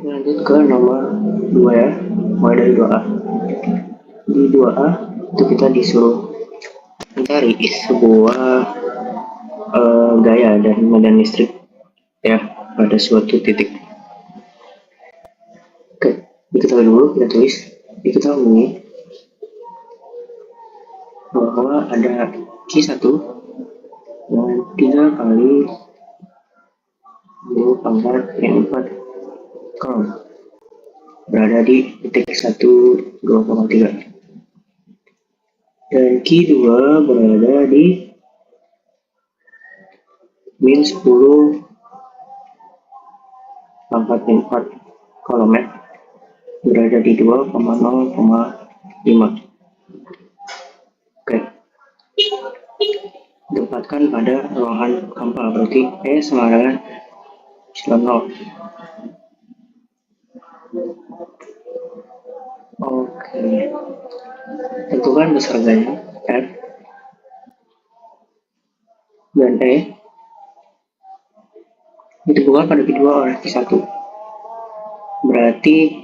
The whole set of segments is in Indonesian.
Lanjut ke nomor 2 ya, mulai dari 2A. Di 2A itu kita disuruh mencari sebuah gaya dan medan listrik ya pada suatu titik. Oke, diketahui dulu, kita tulis. Diketahui bahwa ada Q1 yang 3 kali 10 pangkat yang 4 Coulomb berada di titik 1,2,3 dan Q2 berada di min 10 pangkat 4 Coulomb berada di 2,0,5. Oke, ditempatkan pada ruangan hampa, berarti E sama dengan 0. Oke, tentukan besar gaya F dan E ditentukan pada kedua oleh Q1. Berarti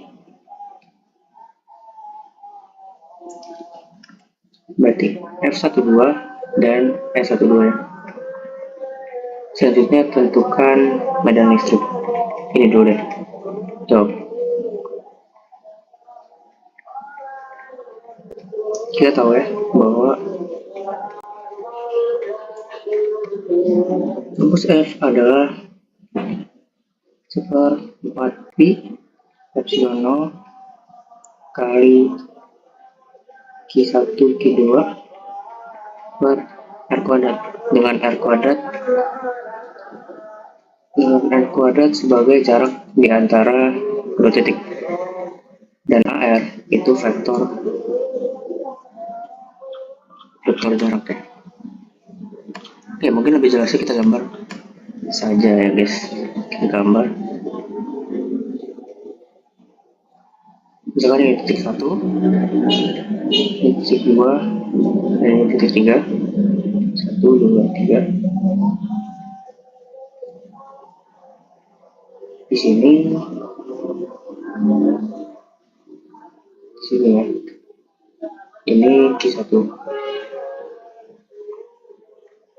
F12 dan E12 ya. Selanjutnya tentukan medan listrik. Ini dulu deh. Jawab. Kita tahu ya bahwa rumus F adalah 4 pi epsilon 0 kali Q1 Q2 per R kuadrat dengan R kuadrat sebagai jarak di antara kedua titik, dan AR itu vektor jaraknya. Oke, mungkin lebih jelasnya kita gambar saja ya guys. Kita gambar misalkan ini titik 1, ini titik 2, dan ini titik 3. 1, 2, 3. Di sini ya. Ini Q1.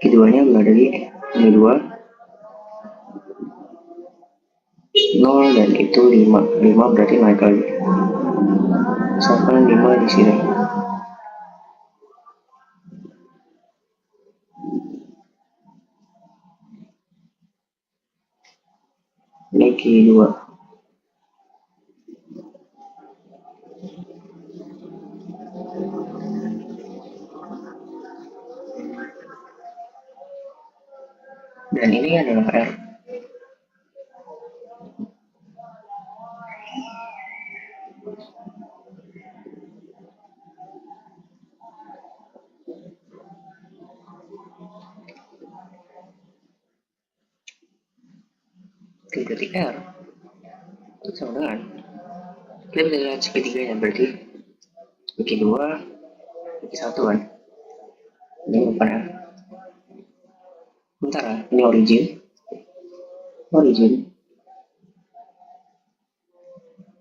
Q2-nya berada di ini 2, 0 dan itu 5. 5 berarti naik lagi. Misalkan 5 di sini. Ini Q2. Dan ini adalah R. Oke, berarti R itu sama dengan, kita bisa lihat segitiganya, berarti Q2, Q1 kan. Ini bukan R. Sementara ini origin.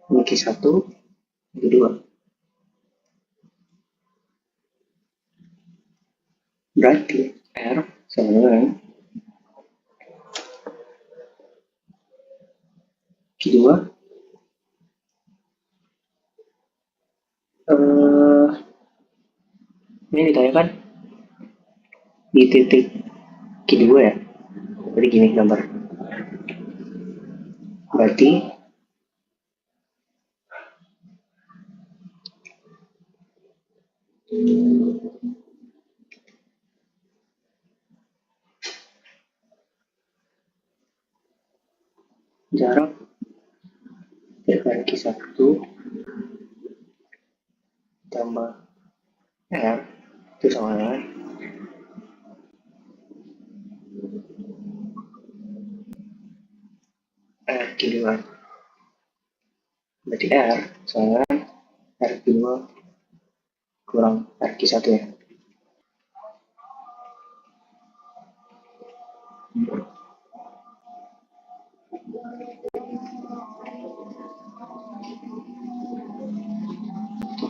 Ini Q1, Q2. Berarti R sama dengan Q2 ini ditanyakan di titik Q2 ya. Jadi gini gambar. Berarti jarak dari Q1 tambah R itu sama dengan R Q2. Berarti R sama dengan R Q2 kurang R Q1 ya.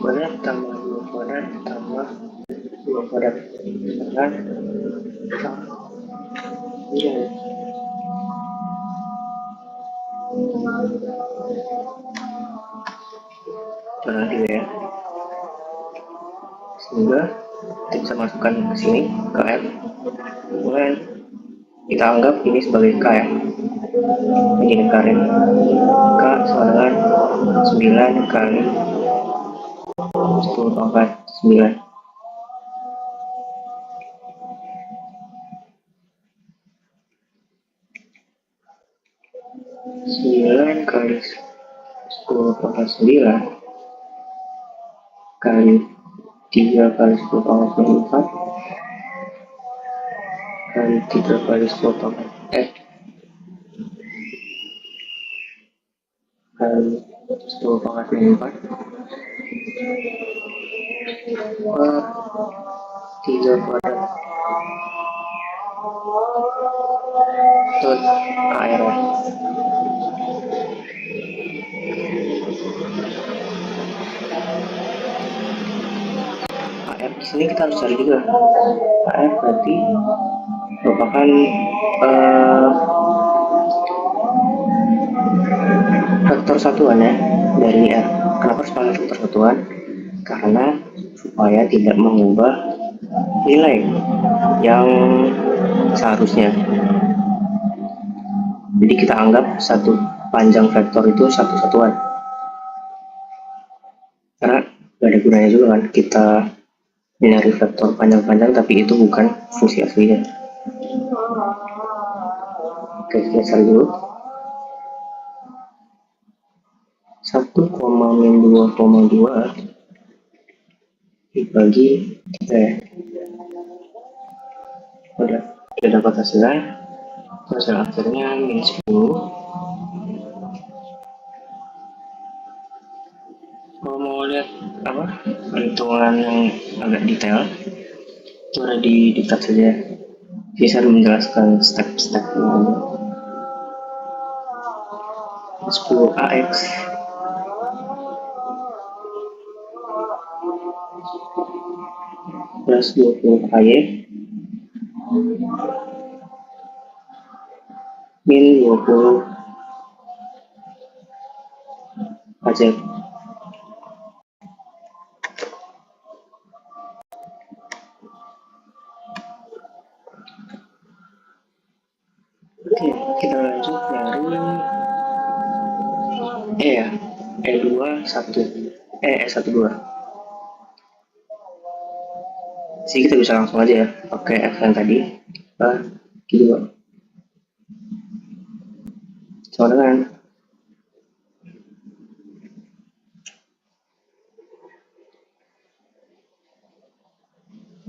kuadrat tambah 2 kuadrat tambah 2 kuadrat dengan iya nanti ya, sehingga kita bisa masukkan ke sini ke F, kemudian kita anggap ini sebagai K ya, ini karet K sama dengan 9 kali 10 pangkat 9. 9 kali 10 pangkat 9 kali 3 kali 10 pangkat 24 kali 3 kali 10 pangkat kali 10 pangkat 24 3 kuadrat terus AR. AR di sini kita harus cari juga. AR berarti merupakan vektor satuan ya dari R. Kenapa harus pakai vektor satuan? Karena supaya tidak mengubah nilai yang seharusnya. Jadi kita anggap satu panjang vektor itu satu satuan. Karena gak ada gunanya juga kan kita mencari vektor panjang-panjang tapi itu bukan fungsi aslinya. Oke, kita cari dulu. 1,-2,2 dibagi 3 ya. Udah dapat hasilnya. Hasil akhirnya -10. Kalau mau lihat apa perhitungan yang agak detail itu ada di diktat saja. Bisa menjelaskan step-stepnya. 10AX plus 20AY min 20 AZ. Oke, kita lanjut dari ya, E21 E12. Jadi kita bisa langsung aja ya pakai F yang tadi Q2 sama dengan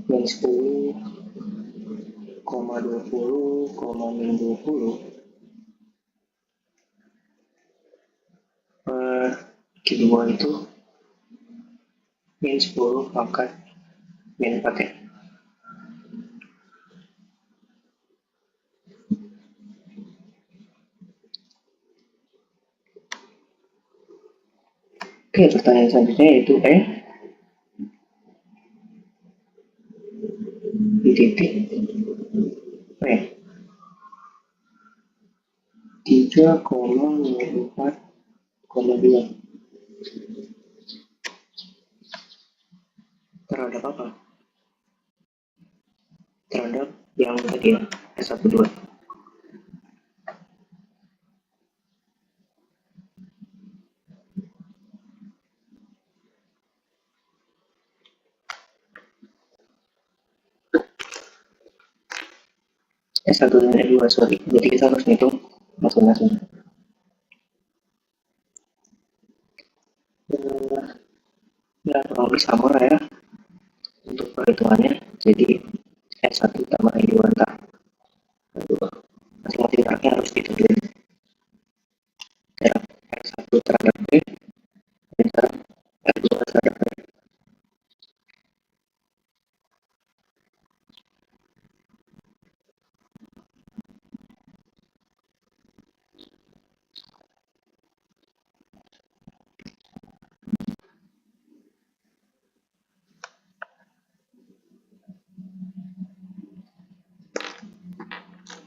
min 10, 20, min 20 Q2 itu min 10 pangkat min 4 ya. Oke, pertanyaan selanjutnya yaitu di titik P 3,04,2 terhadap apa? Terhadap yang tadi ya, S12. S1 dan S2, sorry. Jadi kita harus ngitung masing-masing. Ya, kurang lebih sama ya untuk perhitungannya. Jadi S1 tambah S2 entah masing-masing jaraknya harus ditentuin. Jarak S1 terhadap B dan jarak S2 terhadap B.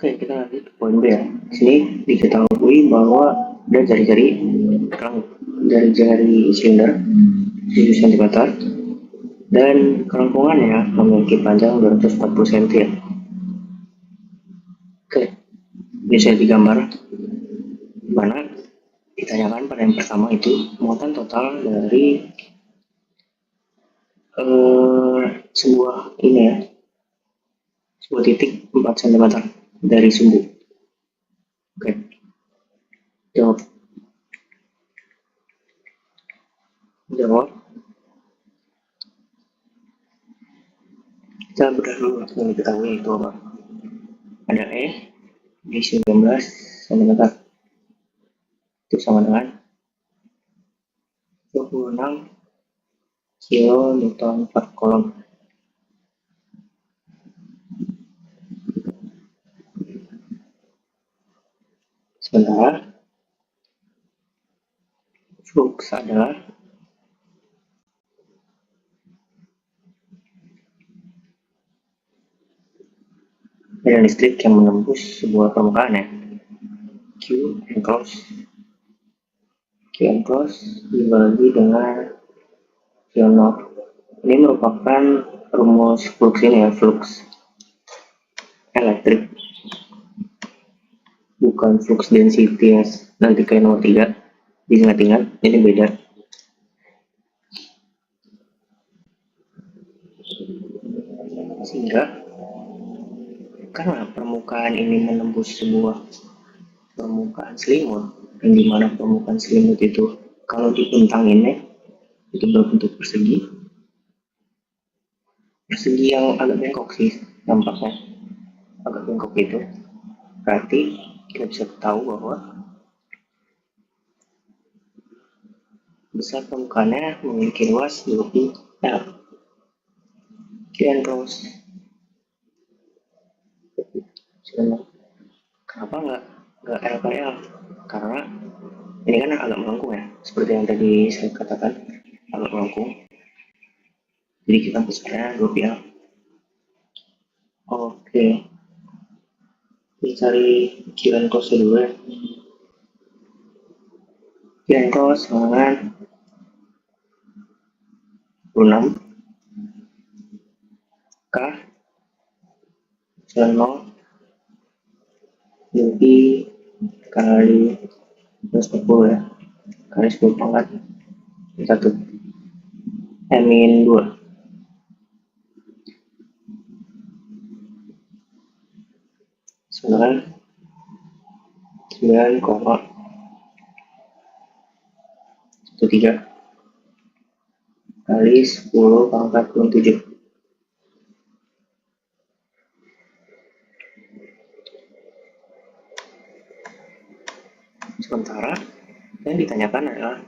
Oke, kita lanjut ke poin B ya. Di sini diketahui bahwa ada jari-jari silinder 7 cm dan kerongkongannya memiliki panjang 240 cm ya. Oke, bisa digambar mana ditanyakan pada yang pertama itu muatan total dari sebuah ini ya, sebuah titik 4 cm dari sumbu. Oke, jawab. Jawab. Kita bedah dulu yang diketahui itu apa. Ada E di 19 cm. Itu sama dengan 26 kilo Newton per kolom. Sementara flux adalah medan listrik yang menembus sebuah permukaan ya. Q enclosed dibagi dengan Q0. Ini merupakan rumus flux ini ya, flux elektrik, bukan flux density yang nanti kayak nomor 3. Diingat-ingat, ini beda. Sehingga karena permukaan ini menembus sebuah permukaan selimut, yang dimana permukaan selimut itu kalau dibentangin itu berbentuk persegi yang agak bengkok sih nampaknya, agak bengkok itu. Berarti kita bisa tahu bahwa besar permukaannya memiliki luas 20 L. Sekian terus. Kenapa nggak LPL? Karena ini kan agak melengkung ya, seperti yang tadi saya katakan, agak melengkung. Jadi kita besarnya 2PL. Oke, kita cari kiran cos dulu ya. Kiran cos dengan 26 K 0 lebih kali 140 ya, kali 10 pangkat 1 min 2. Sebenarnya 9,13 kali 10 pangkat 27. Sementara yang ditanyakan adalah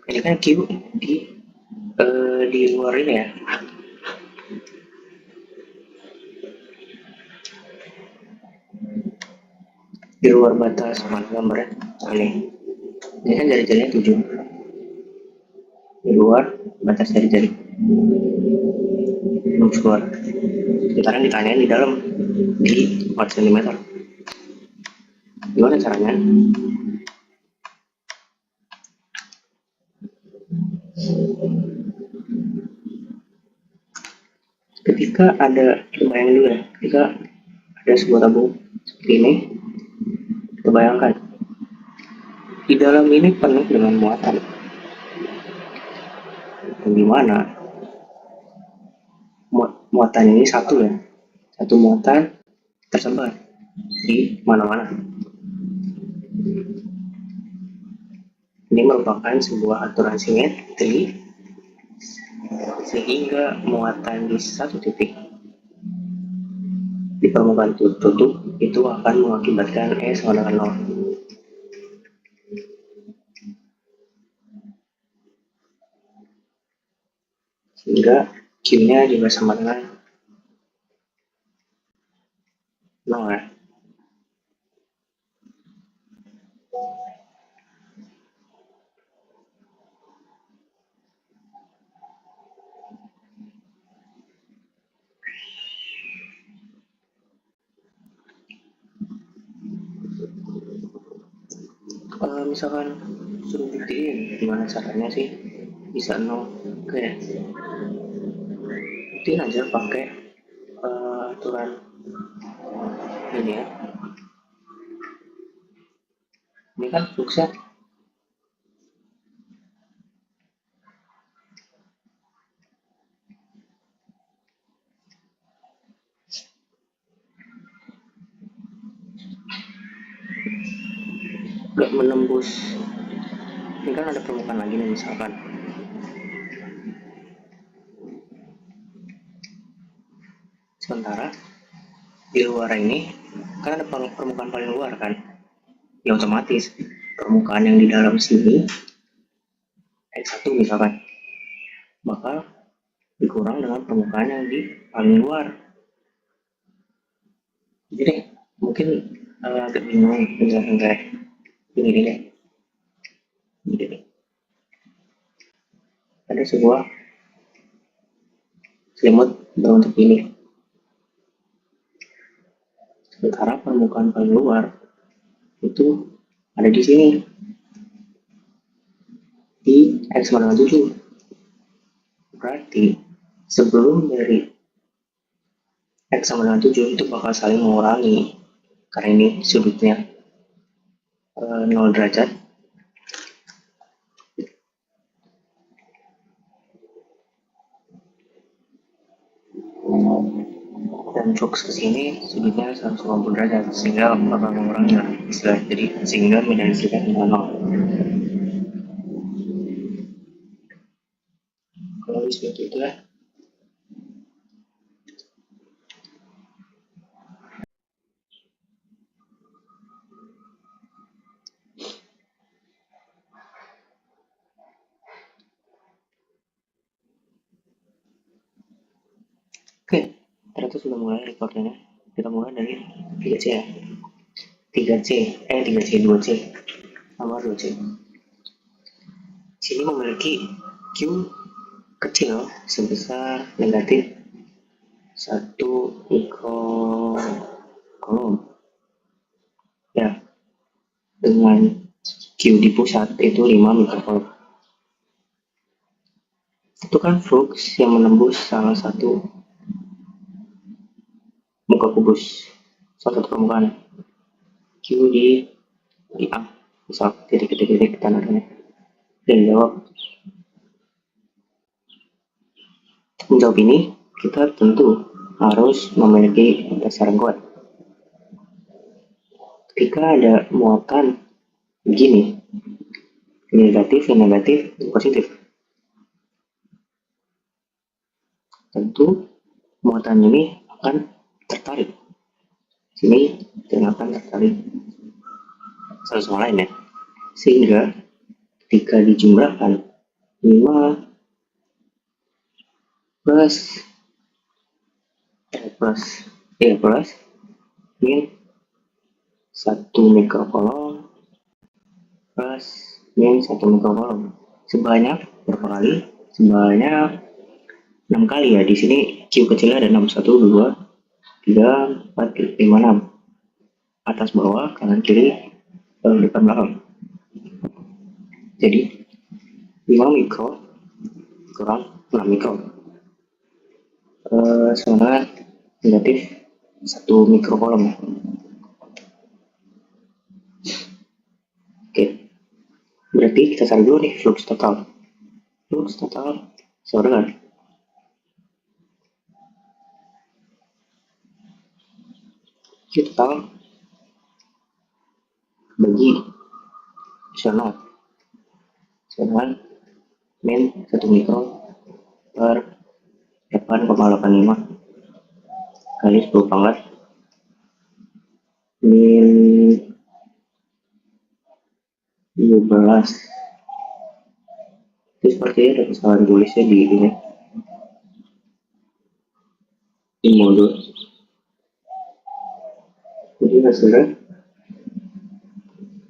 ini kan Q di luar ini ya, di luar batas mana gambarnya. Ini kan jari-jarinya 7 di luar batas jari-jari keluar. Sekarang ditanyain di dalam di 4 cm. Gimana caranya? Ketika ada, bayangin dulu ya, ketika ada sebuah tabung seperti ini, kita bayangkan di dalam ini penuh dengan muatan. Gimana muatan ini satu ya, satu muatan tersebar di mana-mana. Ini merupakan sebuah aturan simetri sehingga muatan di satu titik di permukaan tutup itu akan mengakibatkan E sama dengan 0. Sehingga Q-nya juga sama dengan 0 ya. misalkan suruh buktiin gimana caranya sih bisa nol, kayak buktiin aja pakai aturan ini ya. Ini kan fluxnya nggak menembus. Ini kan ada permukaan lagi nih misalkan. Sementara di luar ini kan ada permukaan paling luar kan, ya otomatis permukaan yang di dalam sini X1 misalkan bakal dikurang dengan permukaan yang di paling luar. Jadi mungkin agak bingung penjelasan kayak ini deh. Jadi ada sebuah selimut berbentuk ini, sementara permukaan paling luar itu ada di sini di X-7. Berarti sebelum dari X-7 itu bakal saling mengurangi karena ini sudutnya 0 derajat. Dan flux ke sini sudutnya 180 derajat sehingga bakal mengurangi lah istilah, jadi sehingga medan listrik dengan 0. Kalau seperti itu ya. Oke, ternyata sudah mulai recordnya. Kita mulai dari 3C ya. 3C 2C nomor 2C. Sini memiliki Q kecil sebesar negatif 1 mikrocoulomb ya, dengan Q di pusat itu 5 mikrocoulomb. Itu kan flux yang menembus salah satu muka kubus, salah satu permukaan. Q di A, misal titik-titik tanda-tanda. Dan jawab. Menjawab ini, kita tentu harus memiliki dasar kuat. Ketika ada muatan begini, negatif, positif. Tentu muatan ini akan tertarik. Sini dan akan tertarik satu sama lain ya. Sehingga ketika dijumlahkan 5 plus min 1 mikrocoulomb plus min 1 mikrocoulomb sebanyak berapa kali? Sebanyak 6 kali ya. Di sini Q kecilnya ada 6, 1, 2, 3, 4, 5, 6. Atas bawah, kanan kiri, depan belakang. Jadi 5 mikro kurang 6 mikro sama negatif 1 mikrocoulomb. Oke, berarti kita cari dulu nih flux total. Flux total sama dengan Q total bagi epsilon dengan min 1 mikro per 8,85 kali 10 pangkat min 12. Itu sepertinya ada kesalahan tulisnya di ini, di modul. Jadi hasilnya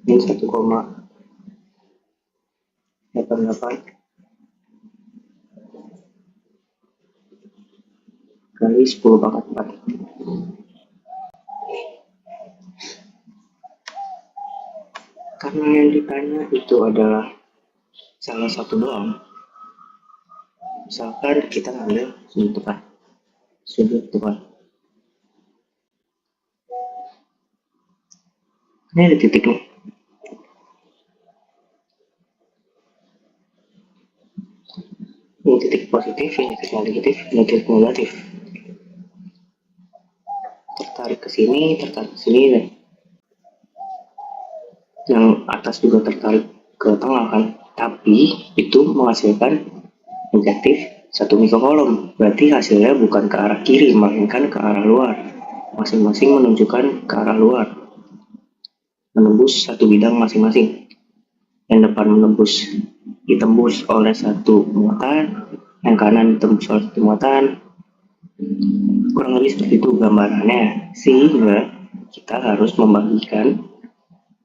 min 1,88 kali 10 pangkat 4. Karena Karena yang ditanya itu adalah salah satu doang. Misalkan kita ngambil sudut depan. Ini ada titik nih. Ini titik positif, ini titik negatif. Tertarik ke sini, dan yang atas juga tertarik ke tengah kan. Tapi itu menghasilkan negatif 1 mikrokolom. Berarti hasilnya bukan ke arah kiri, melainkan ke arah luar. Masing-masing menunjukkan ke arah luar, menembus satu bidang masing-masing. Yang depan ditembus oleh satu muatan, yang kanan ditembus oleh satu muatan. Kurang lebih seperti itu gambarannya, sehingga kita harus membagikan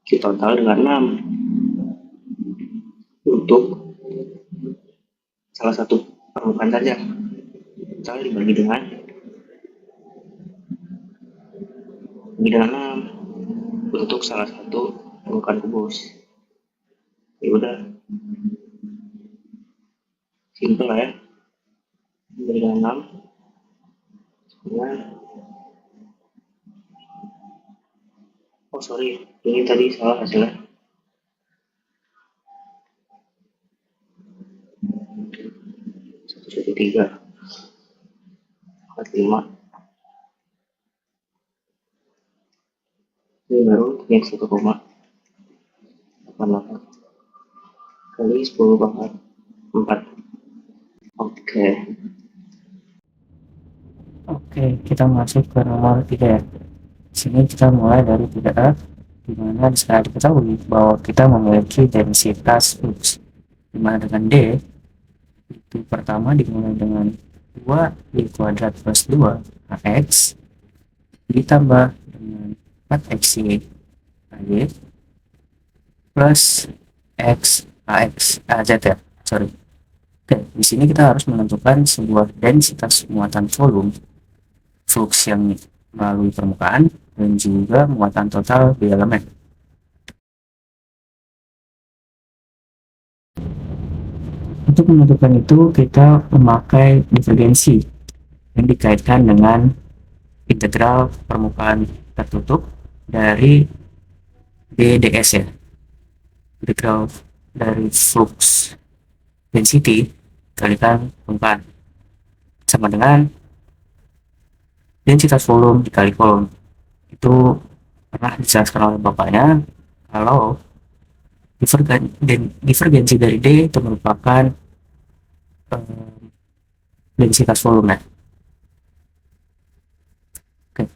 Q total dengan 6 untuk salah satu permukaan saja. Misalnya dibagi dengan 6 untuk salah satu permukaan kubus. Ya udah, simple lah ya. Dibagi dengan 6 oh sorry, ini tadi salah hasilnya. 1,3 45. Ini baru yang 1,88 kali 10/4. Oke, kita masuk ke nomor 3 ya. Sini kita mulai dari 3A, di mana bisa diketahui bahwa kita memiliki densitas flux, dimana dengan D itu pertama dimulai dengan 2D² plus 2 AX ditambah dengan 4XY AY plus X AX AZ ya, sorry. Oke, di sini kita harus menentukan sebuah densitas muatan volume flux yang melalui permukaan dan juga muatan total di elemen. Untuk menentukan itu kita memakai divergensi yang dikaitkan dengan integral permukaan tertutup dari DDS ya, integral dari flux density dikalikan permukaan sama dengan densitas volume dikali kolom. Itu pernah dijelaskan oleh bapaknya kalau divergensi dari D itu merupakan densitas volume. Oke,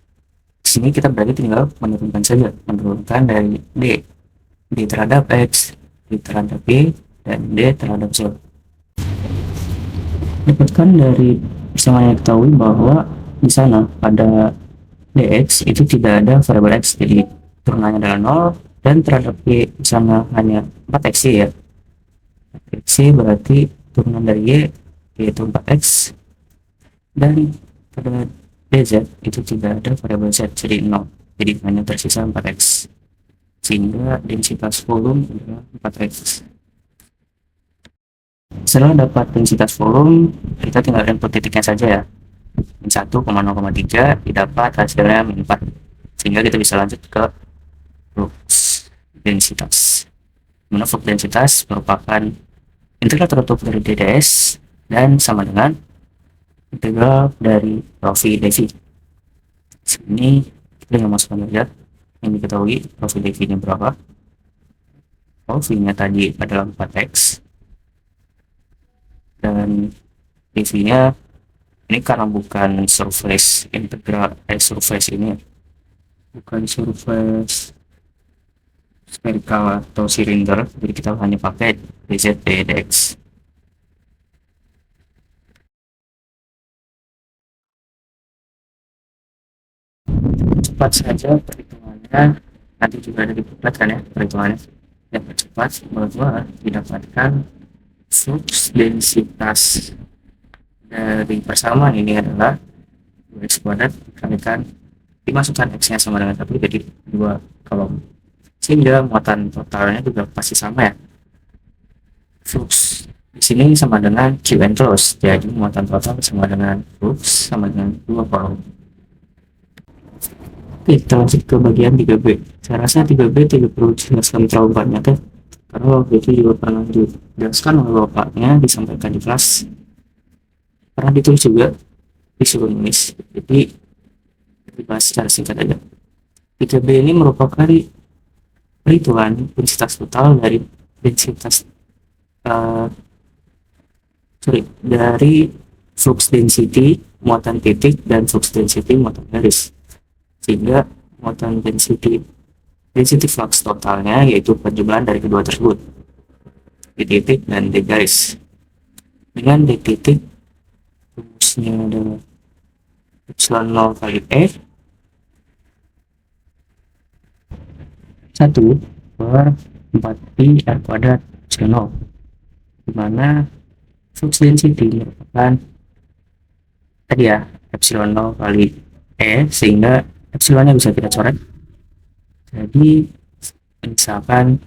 di sini kita berarti tinggal menurunkan saja, menurunkan dari D terhadap X, D terhadap Y, dan D terhadap Z. Dapatkan dari persamaan yang diketahui bahwa di sana pada dx itu tidak ada variabel x, jadi turunannya adalah 0, dan terhadap y di sana hanya 4x ya. 4x berarti turunan dari y yaitu 4x, dan pada dz itu tidak ada variabel z, jadi 0, jadi hanya tersisa 4x, sehingga densitas volume adalah 4x. Setelah dapat densitas volume, kita tinggal input titiknya saja ya. Min 1,0,3 didapat hasilnya min 4, sehingga kita bisa lanjut ke flux densitas. Mana flux densitas merupakan integral tertutup dari DDS dan sama dengan integral dari rho v dv. Sini kita tinggal masukkan saja yang diketahui rho v dv nya berapa. Rho v nya tadi adalah 4x, dan dv nya ini karena bukan surface integral, surface ini bukan surface spherical atau silinder, jadi kita hanya pakai dz dx. Cepat saja perhitungannya, nanti juga ada diperlihatkan ya perhitungannya. Yang cepat bahwa didapatkan flux densitas dari persamaan ini adalah 2x² dikalikan dimasukkan x nya sama dengan 1, jadi 2 kolom, sehingga muatan totalnya juga pasti sama ya. Flux di sini sama dengan Q enclosed, jadi muatan total sama dengan flux sama dengan 2 volume. Oke, kita lanjut ke bagian 3B. Saya rasa 3B tidak perlu dijelaskan terlalu banyak ya, karena waktu itu juga pernah dijelaskan oleh bapaknya, disampaikan di kelas, pernah ditulis juga, disuruh nulis. Jadi dibahas secara singkat aja. 3B ini merupakan perhitungan densitas total dari densitas dari flux density muatan titik dan flux density muatan garis, sehingga muatan density flux totalnya yaitu penjumlahan dari kedua tersebut, di titik dan di garis. Dengan di titik rumusnya adalah epsilon 0 kali E 1 per 4pi r kuadrat epsilon 0, dimana flux density merupakan tadi ya epsilon 0 kali E, sehingga epsilonnya bisa kita coret. Jadi misalkan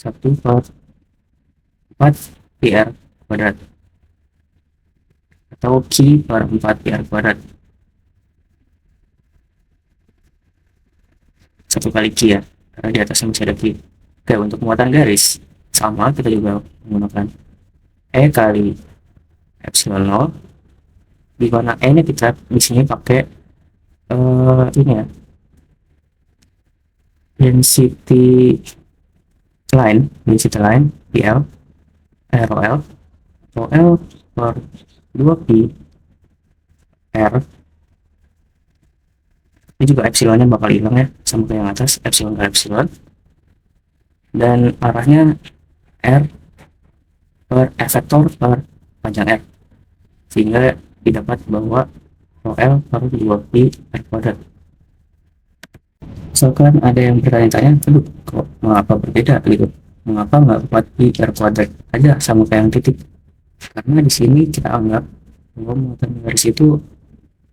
1 per 4 pi r kuadrat atau Q per 4 pi r kuadrat, 1 kali Q ya, karena di atasnya masih ada Q. Oke, untuk muatan garis sama, kita juga menggunakan E kali epsilon 0, di mana E nya kita di sini pakai ini ya, density line PL ROL atau L per 2pi R. Ini juga epsilonnya bakal hilang ya, sama kayak yang atas, epsilon kali epsilon, dan arahnya R per efektor per panjang R, sehingga didapat bahwa OL per 2pi R kuadrat. Misalkan ada yang bertanya-tanya, aduh kok mengapa berbeda gitu, mengapa nggak 4pi R kuadrat aja sama kayak yang titik? Karena di sini kita anggap bahwa muatan garis itu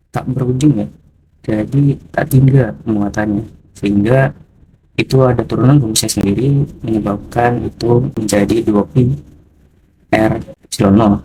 tak berujung ya, jadi tak tinggal muatannya, sehingga itu ada turunan rumusnya sendiri menyebabkan itu menjadi 2pi R epsilon 0.